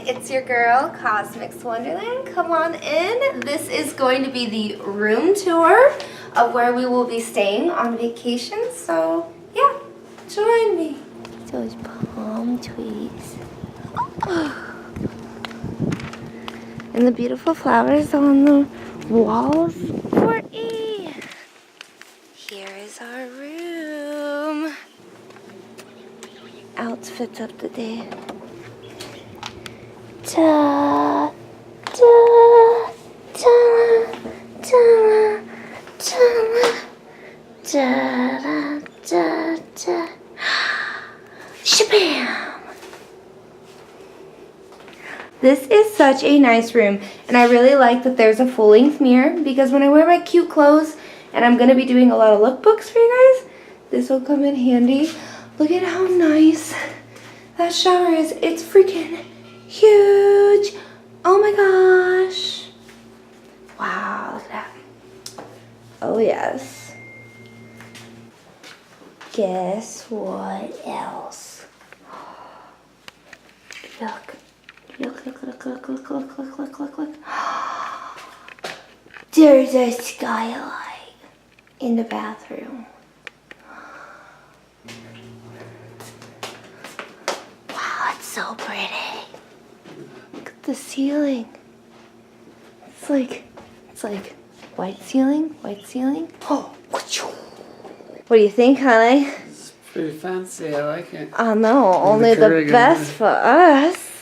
it's your girl, Cosmic's Wonderland. Come on in. This is going to be the room tour of where we will be staying on vacation. So, yeah, join me. Those palm trees. And the beautiful flowers on the walls for E. Here is our room. Outfits of the day. Ta ta ta ta ta ta ta ta. Shabam! This is such a nice room, and I really like that there's a full-length mirror because when I wear my cute clothes and I'm gonna be doing a lot of lookbooks for you guys, this will come in handy. Look at how nice that shower is. It's freaking huge. Oh my gosh. Wow, look at that. Oh yes. Guess what else? Look. Look, look, look, look, look, look, look, look, look, look. There's a skylight in the bathroom. Wow, it's so pretty. Look at the ceiling. It's like white ceiling, white ceiling. Oh, what do you think, honey? It's pretty fancy, I like it. I know, only the best for us.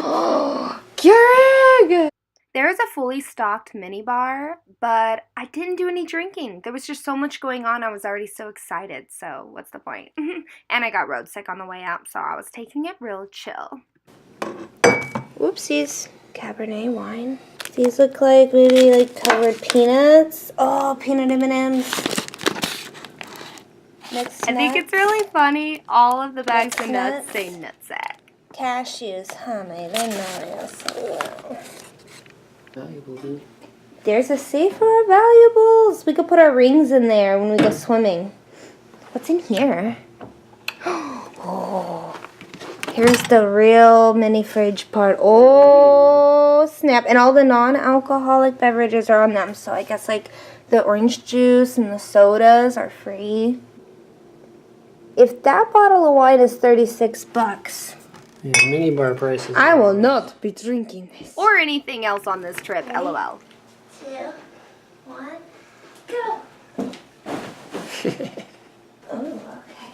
Oh, Keurig! There is a fully stocked minibar, but I didn't do any drinking. There was just so much going on. I was already so excited, so what's the point? And I got road sick on the way out, so I was taking it real chill. Whoopsies. Cabernet wine. These look like maybe like covered peanuts. Oh, peanut M&Ms. Next, I think it's really funny. All of the bags of nuts say nutsack. Cashews, honey, they're not so well. Valuable, dude. There's a safe for our valuables. We could put our rings in there when we go swimming. What's in here? Oh, here's the real mini fridge part. Oh, snap. And all the non-alcoholic beverages are on them. So I guess like the orange juice and the sodas are free. If that bottle of wine is $36, Yeah, mini bar prices. I will not be drinking this. Or anything else on this trip, LOL. 2, 1, go. Oh, okay.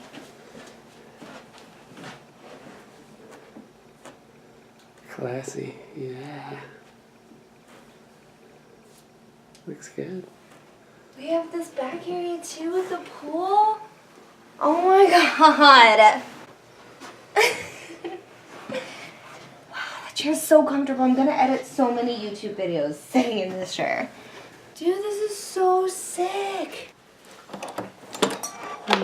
Classy, yeah. Looks good. We have this back area too with the pool. Oh my god. Chair's so comfortable. I'm gonna edit so many YouTube videos sitting in this chair. Dude, this is so sick.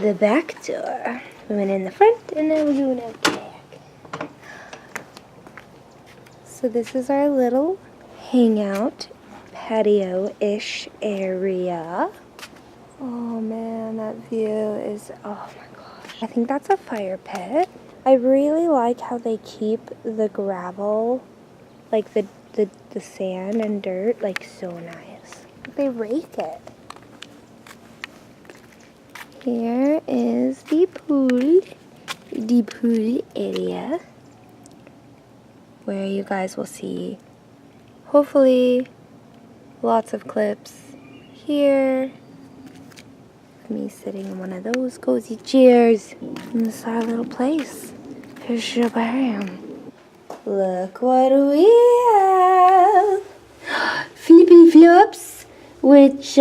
The back door. We went in the front and then we went out the back. So this is our little hangout patio-ish area. Oh man, that view is, oh my gosh. I think that's a fire pit. I really like how they keep the gravel, like the sand and dirt, like so nice. They rake it. Here is the pool area, where you guys will see, hopefully, lots of clips here. Me sitting in one of those cozy chairs. And this is our little place. Here's Shabam. Look what we have. Flippy flops, which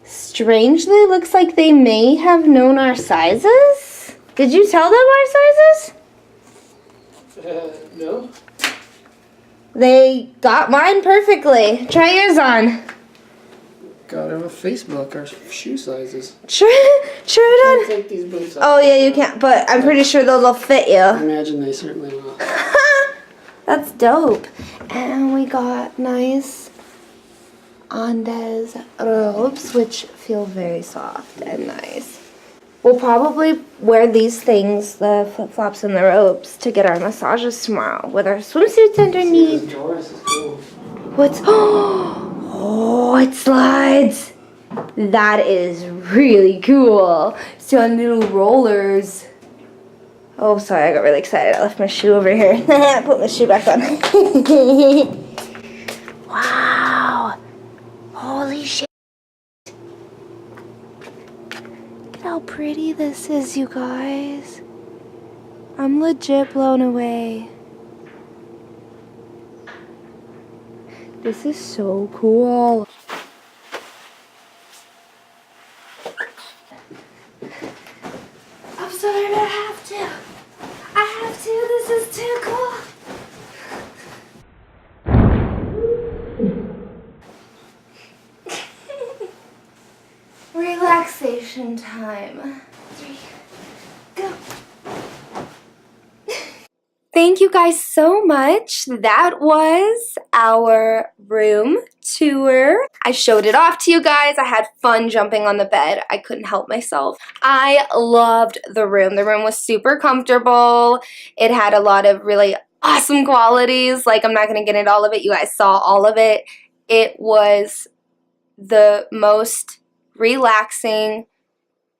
strangely looks like they may have known our sizes. Did you tell them our sizes? No. They got mine perfectly. Try yours on. Got it with Facebook, our shoe sizes. Try it on. Take these boots off. Oh yeah, you can't, but I'm pretty sure those will fit you. I imagine they certainly will. That's dope. And we got nice Andaz robes, which feel very soft and nice. We'll probably wear these things, the flip-flops and the ropes, to get our massages tomorrow with our swimsuits underneath. Doors is cool. What's... Oh, it slides. That is really cool. It's on little rollers. Oh, sorry, I got really excited. I left my shoe over here. Put my shoe back on. Wow. Holy shit. Look at how pretty this is, you guys. I'm legit blown away. This is so cool. I'm sorry, but I have to. This is too cool. Relaxation time. 3, go. Thank you guys so much. That was our room tour. I showed it off to you guys. I had fun jumping on the bed. I couldn't help myself. I loved the room. The room was super comfortable. It had a lot of really awesome qualities. Like, I'm not going to get into all of it. You guys saw all of it. It was the most relaxing,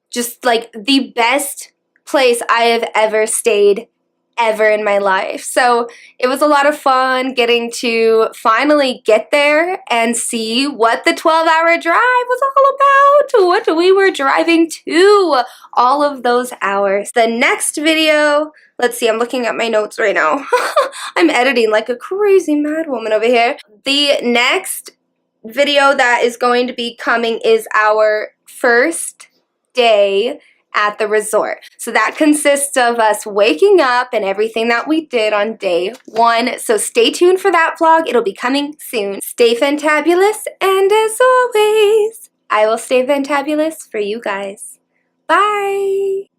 just like the best place I have ever stayed ever in my life. So it was a lot of fun getting to finally get there and see what the 12-hour drive was all about, what we were driving to all of those hours. The next video, let's see, I'm looking at my notes right now. I'm editing like a crazy mad woman over here. The next video that is going to be coming is our first day at the resort. So that consists of us waking up and everything that we did on day 1. So stay tuned for that vlog. It'll be coming soon. Stay fantabulous, and as always, I will stay fantabulous for you guys. Bye!